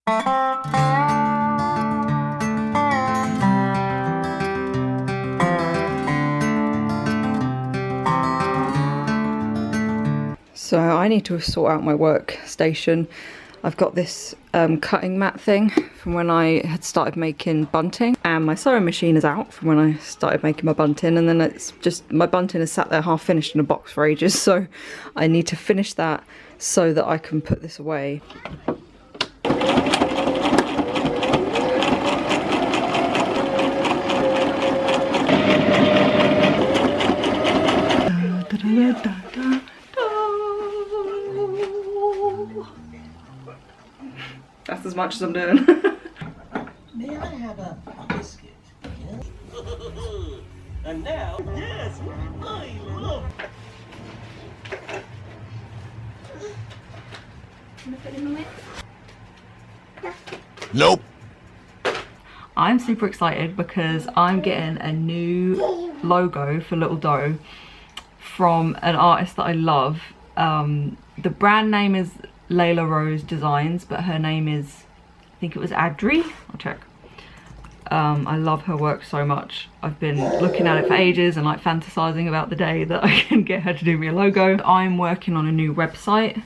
So I need to sort out my workstation. I've got this cutting mat thing from when I had started making bunting, and my sewing machine is out from when I started making my bunting, and then it's just, my bunting has sat there half finished in a box for ages, so I need to finish that so that I can put this away. That's as much as I'm doing. May I have a biscuit? Yes. And now, yes, I love. Nope. I'm super excited because I'm getting a new logo for Little Doe from an artist that I love. The brand name is Layla Rose Designs, but her name is, I think it was Adri. I'll check. I love her work so much. I've been looking at it for ages and like fantasizing about the day that I can get her to do me a logo. I'm working on a new website,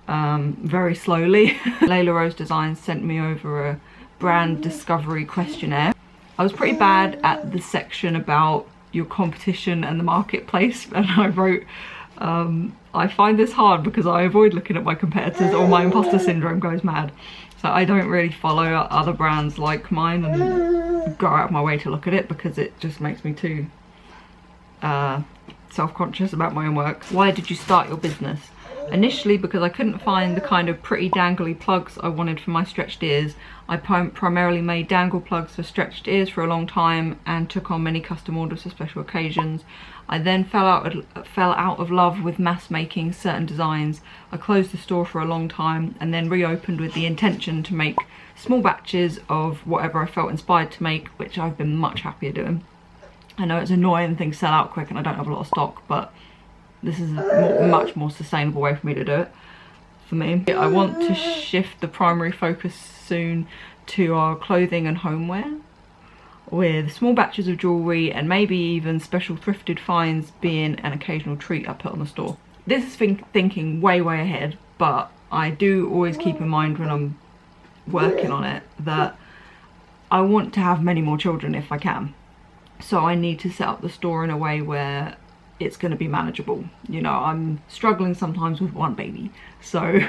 very slowly. Layla Rose Designs sent me over a brand discovery questionnaire. I was pretty bad at the section about your competition and the marketplace, and I wrote, I find this hard because I avoid looking at my competitors or my imposter syndrome goes mad. So I don't really follow other brands like mine and go out of my way to look at it because it just makes me too self-conscious about my own work. Why did you start your business? Initially because I couldn't find the kind of pretty dangly plugs I wanted for my stretched ears. I primarily made dangle plugs for stretched ears for a long time and took on many custom orders for special occasions. I then fell out of love with mass making certain designs. I closed the store for a long time and then reopened with the intention to make small batches of whatever I felt inspired to make, which I've been much happier doing. I know it's annoying, things sell out quick and I don't have a lot of stock, but this is a much more sustainable way for me to do it, for me. I want to shift the primary focus soon to our clothing and homeware, with small batches of jewellery and maybe even special thrifted finds being an occasional treat I put on the store. This is thinking way ahead, but I do always keep in mind when I'm working on it that I want to have many more children if I can. So I need to set up the store in a way where it's going to be manageable. You know, I'm struggling sometimes with one baby, so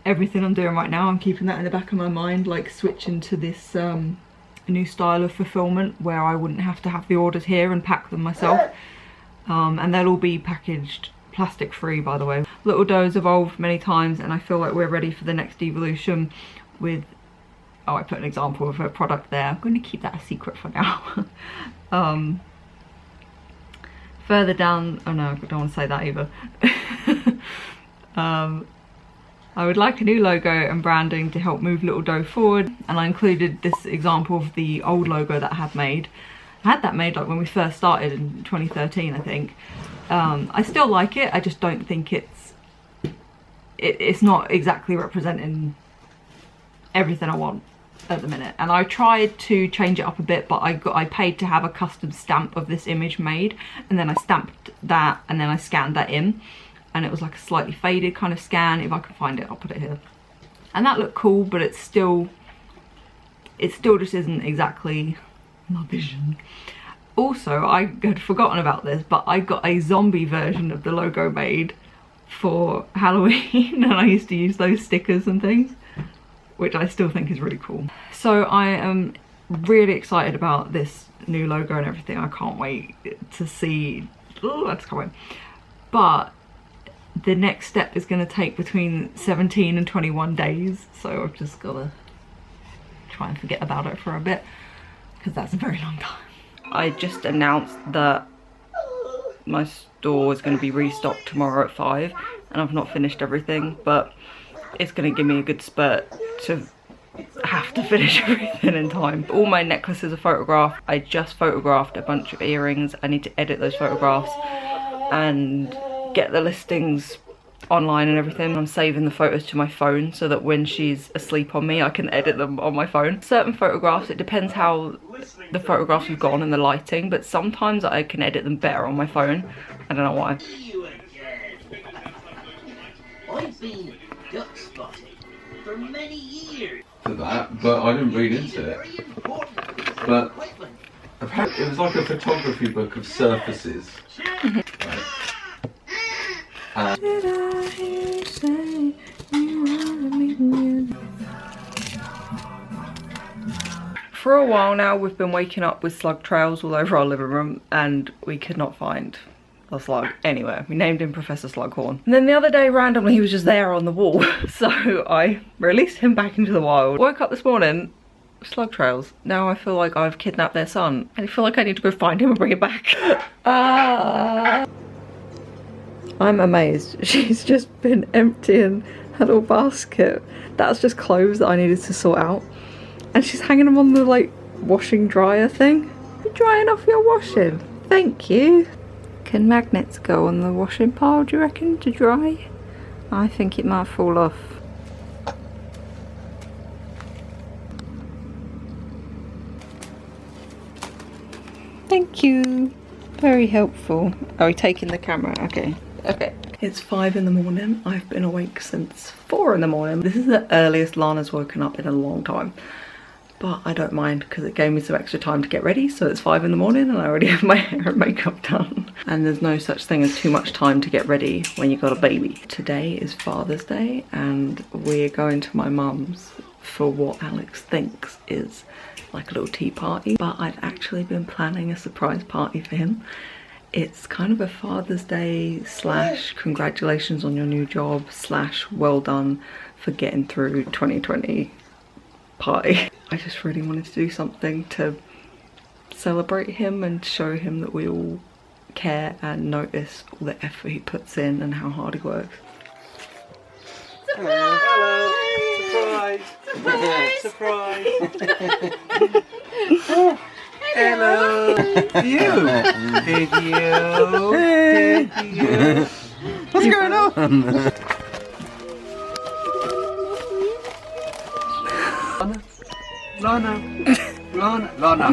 everything I'm doing right now, I'm keeping that in the back of my mind, like switching to this new style of fulfillment where I wouldn't have to have the orders here and pack them myself, and they'll all be packaged plastic free, by the way. Little Doe has evolved many times and I feel like we're ready for the next evolution with, oh, I put an example of her product there. I'm going to keep that a secret for now. Further down, oh no, I don't want to say that either. I would like a new logo and branding to help move Little Doe forward, and I included this example of the old logo that I had made. I had that made like when we first started in 2013, I think. I still like it, I just don't think it's not exactly representing everything I want at the minute, and I tried to change it up a bit, but I paid to have a custom stamp of this image made, and then I stamped that and then I scanned that in, and it was like a slightly faded kind of scan. If I can find it, I'll put it here. And that looked cool, but it still just isn't exactly my vision. Also, I had forgotten about this, but I got a zombie version of the logo made for Halloween and I used to use those stickers and things, which I still think is really cool. So I am really excited about this new logo and everything. I can't wait to see, oh, I just can't wait. But the next step is going to take between 17 and 21 days, so I've just got to try and forget about it for a bit because that's a very long time. I just announced that my store is going to be restocked tomorrow at 5 and I've not finished everything, but it's going to give me a good spurt to have to finish everything in time. All my necklaces are photographed. I just photographed a bunch of earrings. I need to edit those photographs and get the listings online and everything. I'm saving the photos to my phone so that when she's asleep on me I can edit them on my phone. Certain photographs, it depends how the photographs have gone and the lighting, but sometimes I can edit them better on my phone. I don't know why. I've been duck spotting for many years. To that, but I didn't read into it. But apparently it was like a photography book of surfaces. Right. For a while now we've been waking up with slug trails all over our living room and we could not find a slug anywhere. We named him Professor Slughorn. And then the other day randomly he was just there on the wall. So I released him back into the wild. Woke up this morning, slug trails. Now I feel like I've kidnapped their son. And I feel like I need to go find him and bring it back. I'm amazed. She's just been emptying her little basket. That's just clothes that I needed to sort out. And she's hanging them on the like washing dryer thing. You're drying off your washing. Thank you. Can magnets go on the washing pile, do you reckon, to dry? I think it might fall off. Thank you. Very helpful. Are we taking the camera? Okay. Okay. It's 5 in the morning. I've been awake since 4 in the morning. This is the earliest Lana's woken up in a long time. But I don't mind because it gave me some extra time to get ready. So it's 5 in the morning and I already have my hair and makeup done. And there's no such thing as too much time to get ready when you've got a baby. Today is Father's Day and we're going to my mum's for what Alex thinks is like a little tea party. But I've actually been planning a surprise party for him. It's kind of a Father's Day / congratulations on your new job / well done for getting through 2020 party. I just really wanted to do something to celebrate him and show him that we all care and notice all the effort he puts in and how hard he works. Hello. Hello. Surprise. Surprise. Surprise. Hello. You. Did you? Did you? What's going on? Lana. Lana. Lana.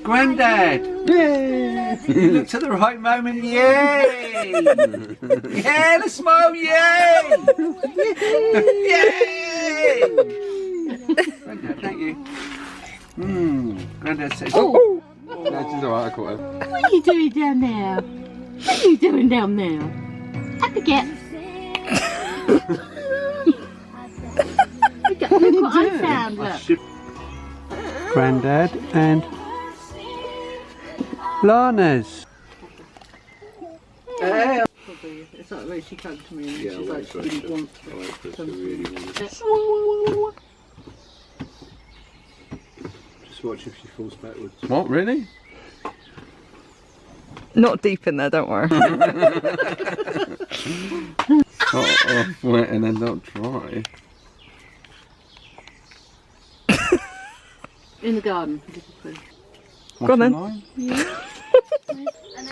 Granddad. Yay. You looked at the right moment. Yay. Yeah, the smile. Yay. Yay. Granddad, thank you. Granddad says. Oh. No, she's alright, I caught her. What are you doing down there? What are you doing down there? Up again. Look what I found, look. Granddad and Lana's. Hey. It's like when she came to me and Yeah, she's like, she didn't want Just watch if she falls backwards. What, really? Not deep in there, don't worry. Start off wet and then not dry. In the garden. Go on then. Line? Yeah. And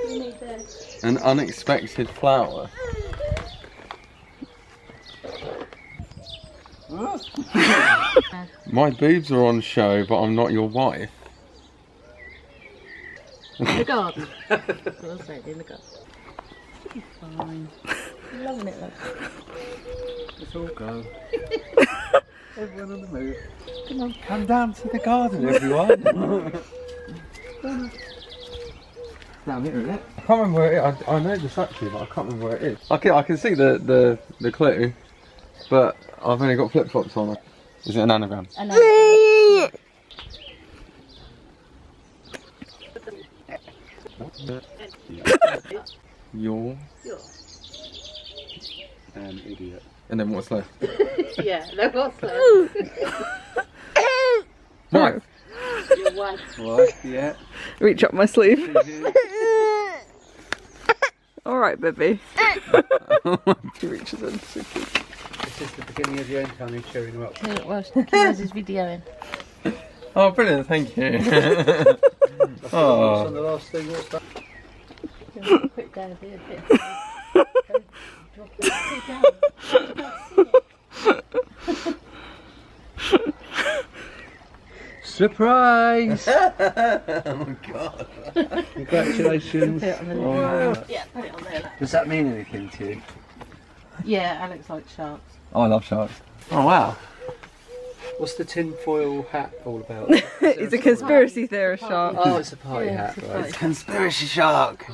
you need this. An unexpected flower. My boobs are on show, but I'm not your wife. In the garden. I'll say it, in the garden. Fine. Loving it, love. Let's all go. Everyone on the move. Come on, come down to the garden, everyone. Down here, isn't it? I can't remember where it is. I know this actually, but I can't remember where it is. I can see the clue, but I've only got flip flops on. Is it an anagram? You're An idiot. and then what's left? Yeah, no, what's left? Wife. Your wife. What? Yeah. Reach up my sleeve. Alright, baby. She reaches in. So cute. This is the beginning of the end, honey, cheering her up. Well, Kiera's videoing. Oh, brilliant! Thank you. Oh. On the last thing, what's that? Put it down a bit. Drop it. Put it down. Surprise! Oh my god. Congratulations. Put it on the lid. Yeah, put it on there. Does that mean anything to you? Yeah, Alex likes sharks. Oh, I love sharks. Oh wow. What's the tinfoil hat all about? It's a conspiracy theorist shark. Oh, it's a party Yeah, hat, it's a right? party Conspiracy shark.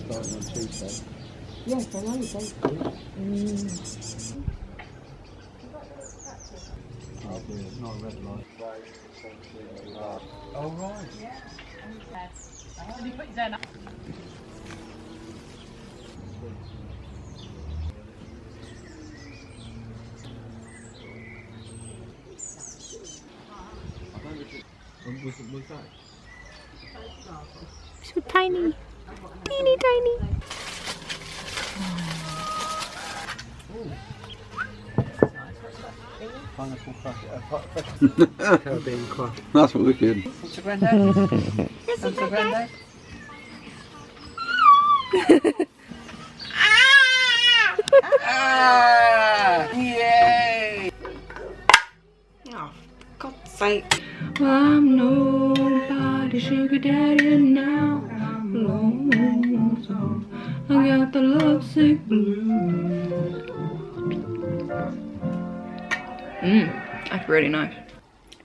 Starting on Tuesday. Yes, I know you don't. Oh, brilliant. Not a red light. Oh, right. Was that? So tiny. Teeny tiny. Pineapple crush. Caribbean crush. That's what wicked. What's your granddad? What's your granddad? Ah! Yay! Oh, God's sake. I'm nobody's sugar daddy now. I'm lonesome. I got the lovesick blues. That's really nice.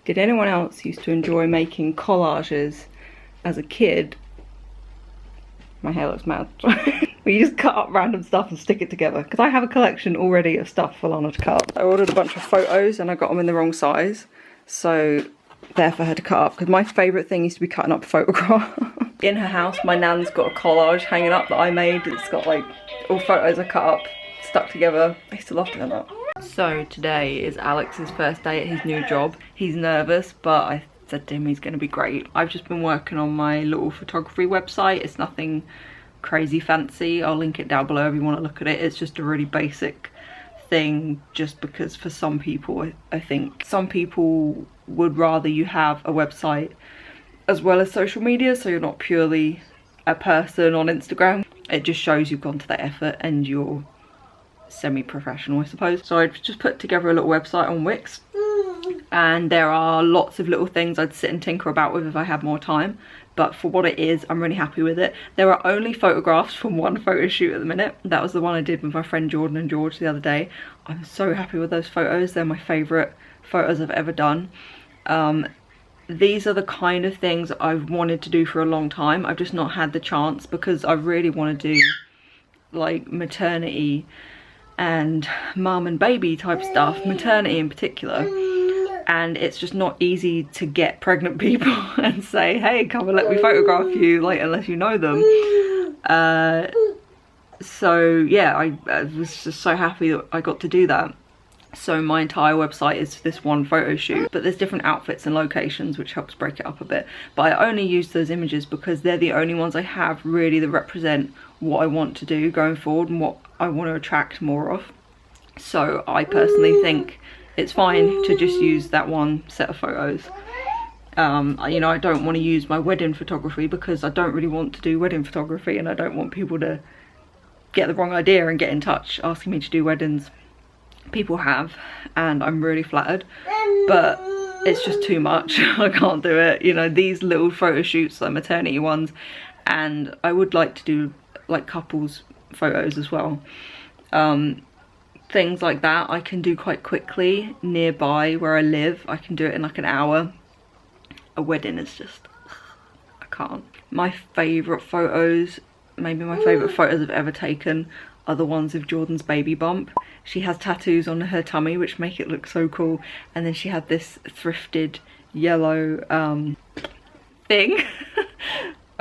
Did anyone else used to enjoy making collages as a kid? My hair looks mad. We just cut up random stuff and stick it together. Because I have a collection already of stuff for Lana to cut up. I ordered a bunch of photos and I got them in the wrong size. So there for her to cut up. Because my favourite thing used to be cutting up photographs. In her house, my nan's got a collage hanging up that I made. It's got like all photos I cut up, stuck together. I used to love doing that. So today is Alex's first day at his new job. He's nervous, but I said to him he's going to be great. I've just been working on my little photography website. It's nothing crazy fancy. I'll link it down below if you want to look at it. It's just a really basic thing, just because for some people, I think some people would rather you have a website as well as social media, so you're not purely a person on Instagram. It just shows you've gone to that effort and you're semi-professional, I suppose. So I've just put together a little website on Wix, and there are lots of little things I'd sit and tinker about with if I had more time, but for what it is, I'm really happy with it. There are only photographs from one photo shoot at the minute. That was the one I did with my friend Jordan and George the other day. I'm so happy with those photos. They're my favourite photos I've ever done. These are the kind of things I've wanted to do for a long time. I've just not had the chance because I really want to do like maternity and mum and baby type stuff, maternity in particular. And it's just not easy to get pregnant people and say, hey, come and let me photograph you, like, unless you know them. So yeah, I was just so happy that I got to do that. So my entire website is this one photo shoot, but there's different outfits and locations, which helps break it up a bit. But I only use those images because they're the only ones I have really that represent what I want to do going forward and what I want to attract more of. So I personally think it's fine to just use that one set of photos. You know, I don't want to use my wedding photography because I don't really want to do wedding photography, and I don't want people to get the wrong idea and get in touch asking me to do weddings. People have, and I'm really flattered, but it's just too much. I can't do it. You know, these little photo shoots, like maternity ones, and I would like to do like couples photos as well. Things like that I can do quite quickly nearby where I live. I can do it in like an hour. A wedding is just, I can't. My favourite photos, maybe my favourite photos I've ever taken are the ones of Jordan's baby bump. She has tattoos on her tummy which make it look so cool, and then she had this thrifted yellow thing.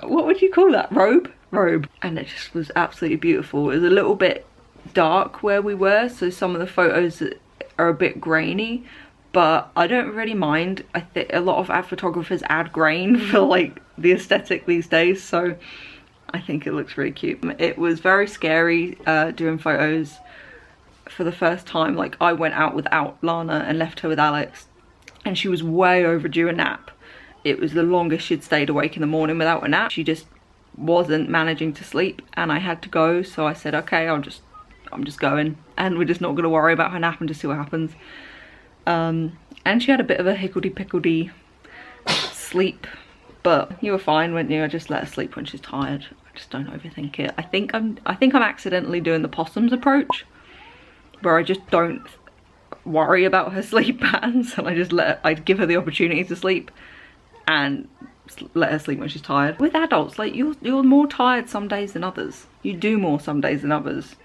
What would you call that? Robe? And it just was absolutely beautiful. It was a little bit dark where we were, so some of the photos are a bit grainy, but I don't really mind. I think a lot of ad photographers add grain for like the aesthetic these days, so I think it looks really cute. It was very scary doing photos for the first time. Like, I went out without Lana and left her with Alex, and she was way overdue a nap. It was the longest she'd stayed awake in the morning without a nap. She just wasn't managing to sleep, and I had to go, so I said, okay, I'm just going, and we're just not going to worry about her nap and just see what happens. And she had a bit of a hickledy-pickledy sleep, but you were fine, weren't you? I just let her sleep when she's tired. I just don't overthink it. I think I'm accidentally doing the possums approach, where I just don't worry about her sleep patterns, and I give her the opportunity to sleep and let her sleep when she's tired. With adults, like, you're more tired some days than others. You do more some days than others.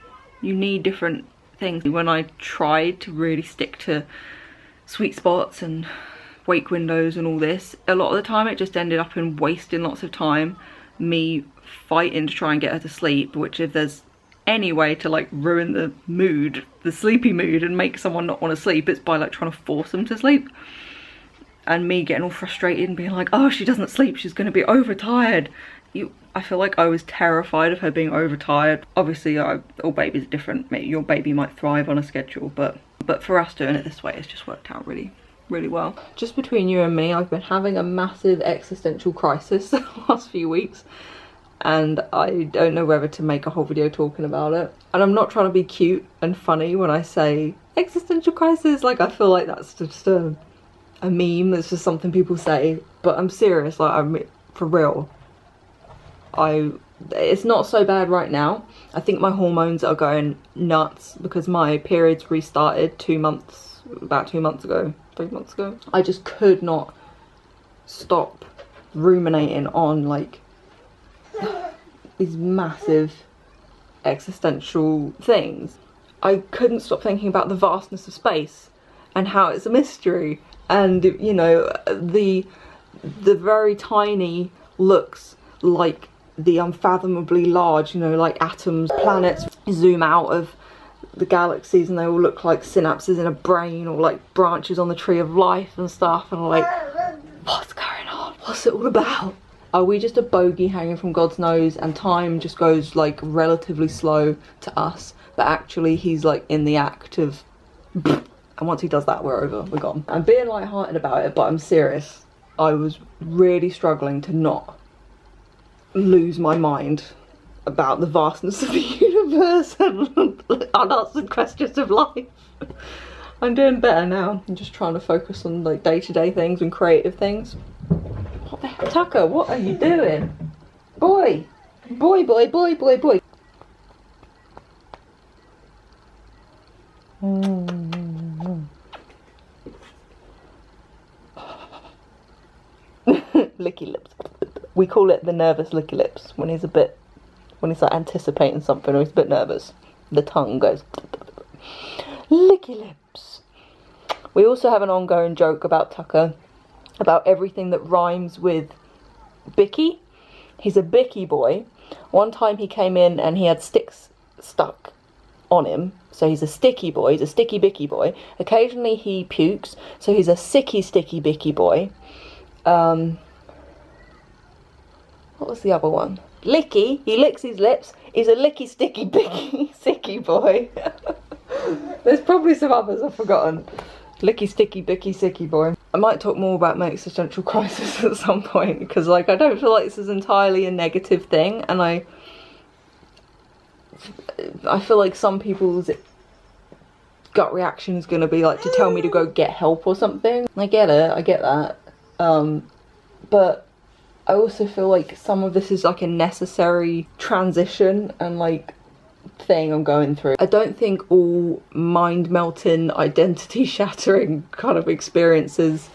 You need different things. When I tried to really stick to sweet spots and wake windows and all this, a lot of the time it just ended up in wasting lots of time, me fighting to try and get her to sleep, which, if there's any way to like ruin the mood, the sleepy mood, and make someone not want to sleep, it's by like trying to force them to sleep. And me getting all frustrated and being like, oh, she doesn't sleep, she's going to be overtired. I feel like I was terrified of her being overtired. Obviously, all babies are different. Your baby might thrive on a schedule, but for us doing it this way, it's just worked out really, really well. Just between you and me, I've been having a massive existential crisis the last few weeks, and I don't know whether to make a whole video talking about it. And I'm not trying to be cute and funny when I say existential crisis. Like, I feel like that's just a meme, that's just something people say, but I'm serious. Like, I'm for real. It's not so bad right now. I think my hormones are going nuts because my periods restarted about 2 months ago, 3 months ago. I just could not stop ruminating on like these massive existential things. I couldn't stop thinking about the vastness of space and how it's a mystery, and you know, the very tiny looks like the unfathomably large, you know, like atoms. Planets zoom out of the galaxies and they all look like synapses in a brain, or like branches on the tree of life and stuff, and I'm like, what's going on? What's it all about? Are we just a bogey hanging from God's nose and time just goes like relatively slow to us, but actually he's like in the act of, and once he does that, we're over, we're gone. I'm being lighthearted about it, but I'm serious. I was really struggling to not lose my mind about the vastness of the universe and unanswered questions of life. I'm doing better now. I'm just trying to focus on like day-to-day things and creative things. What the heck, Tucker? What are you doing? Boy! Boy, boy, boy, boy, boy. Licky lips. We call it the nervous licky lips when he's like anticipating something or he's a bit nervous. The tongue goes licky lips. We also have an ongoing joke about Tucker, about everything that rhymes with Bicky. He's a Bicky boy. One time he came in and he had sticks stuck on him, so he's a sticky boy. He's a sticky Bicky boy. Occasionally he pukes, so he's a sicky sticky Bicky boy. What was the other one? Licky. He licks his lips. He's a licky sticky bicky sicky boy. There's probably some others I've forgotten. Licky sticky bicky sicky boy. I might talk more about my existential crisis at some point, because like I don't feel like this is entirely a negative thing, and I feel like some people's gut reaction is going to be like to tell me to go get help or something. I get it, I get that, but I also feel like some of this is like a necessary transition and like thing I'm going through. I don't think all mind-melting, identity-shattering kind of experiences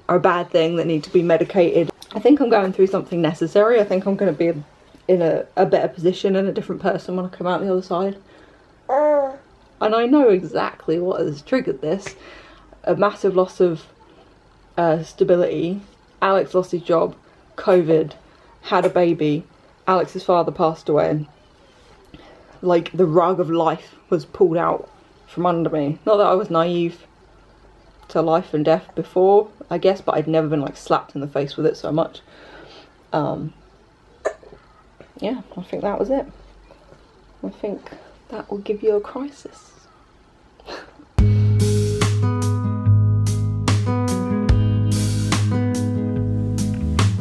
are a bad thing that need to be medicated. I think I'm going through something necessary. I think I'm going to be in a better position and a different person when I come out the other side. And I know exactly what has triggered this. A massive loss of stability. Alex lost his job, COVID, had a baby, Alex's father passed away. Like, the rug of life was pulled out from under me. Not that I was naive to life and death before, I guess, but I'd never been like slapped in the face with it so much. Yeah, I think that was it. I think that will give you a crisis.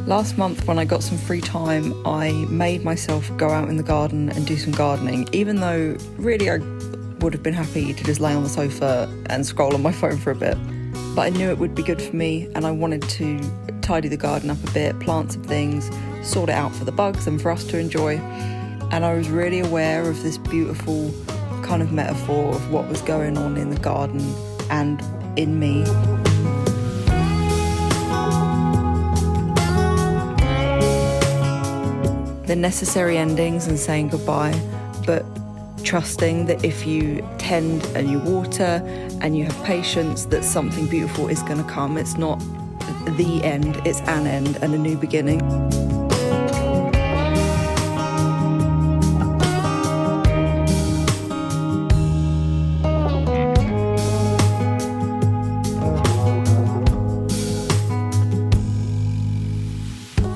Last month, when I got some free time, I made myself go out in the garden and do some gardening, even though really I would have been happy to just lay on the sofa and scroll on my phone for a bit. But I knew it would be good for me, and I wanted to tidy the garden up a bit, plant some things, sort it out for the bugs and for us to enjoy. And I was really aware of this beautiful kind of metaphor of what was going on in the garden and in me. The necessary endings and saying goodbye, but trusting that if you tend and you water and you have patience, that something beautiful is going to come. It's not the end, it's an end and a new beginning.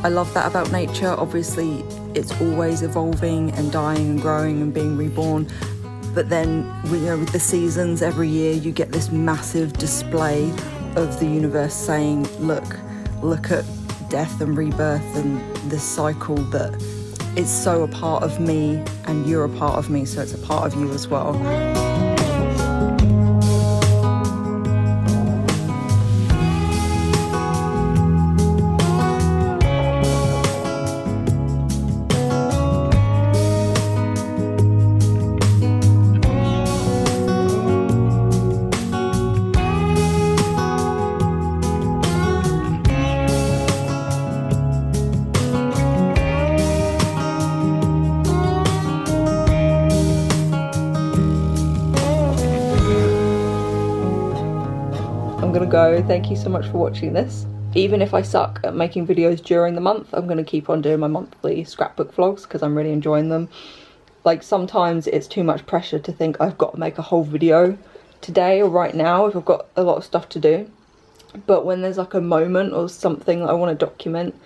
I love that about nature. Obviously, it's always evolving and dying and growing and being reborn. But then, you know, with the seasons, every year you get this massive display of the universe saying, look at death and rebirth and this cycle, that it's so a part of me and you're a part of me, so it's a part of you as well. Go. Thank you so much for watching this. Even if I suck at making videos during the month, I'm going to keep on doing my monthly scrapbook vlogs because I'm really enjoying them. Like, sometimes it's too much pressure to think I've got to make a whole video today or right now if I've got a lot of stuff to do. But when there's like a moment or something that I want to document,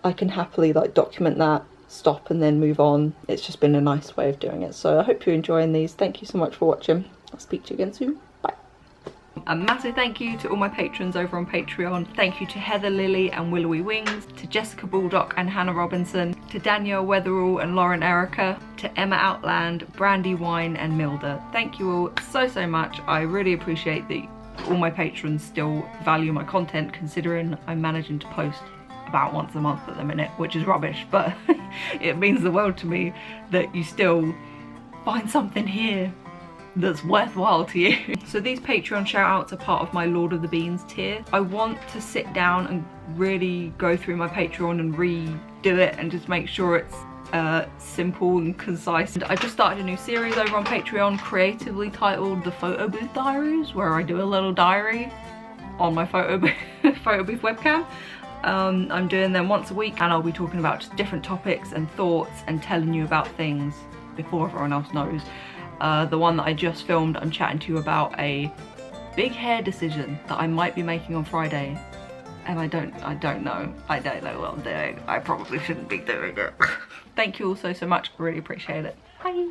I can happily like document that, stop and then move on. It's just been a nice way of doing it. So I hope you're enjoying these. Thank you so much for watching. I'll speak to you again soon. A massive thank you to all my patrons over on Patreon. Thank you to Heather Lily and Willowy Wings, to Jessica Baldock and Hannah Robinson, to Danielle Weatherall and Lauren Erica, to Emma Outland, Brandy Wine and Milda. Thank you all so much. I really appreciate that all my patrons still value my content, considering I'm managing to post about once a month at the minute, which is rubbish, but it means the world to me that you still find something here that's worthwhile to you. So these Patreon shout outs are part of my Lord of the Beans tier. I want to sit down and really go through my Patreon and redo it and just make sure it's simple and concise. And I just started a new series over on Patreon, creatively titled The Photo Booth Diaries, where I do a little diary on my photo booth webcam. I'm doing them once a week and I'll be talking about just different topics and thoughts and telling you about things before everyone else knows. The one that I just filmed, I'm chatting to you about a big hair decision that I might be making on Friday, and I don't know what I'm doing. I probably shouldn't be doing it. Thank you all so much. I really appreciate it. Bye.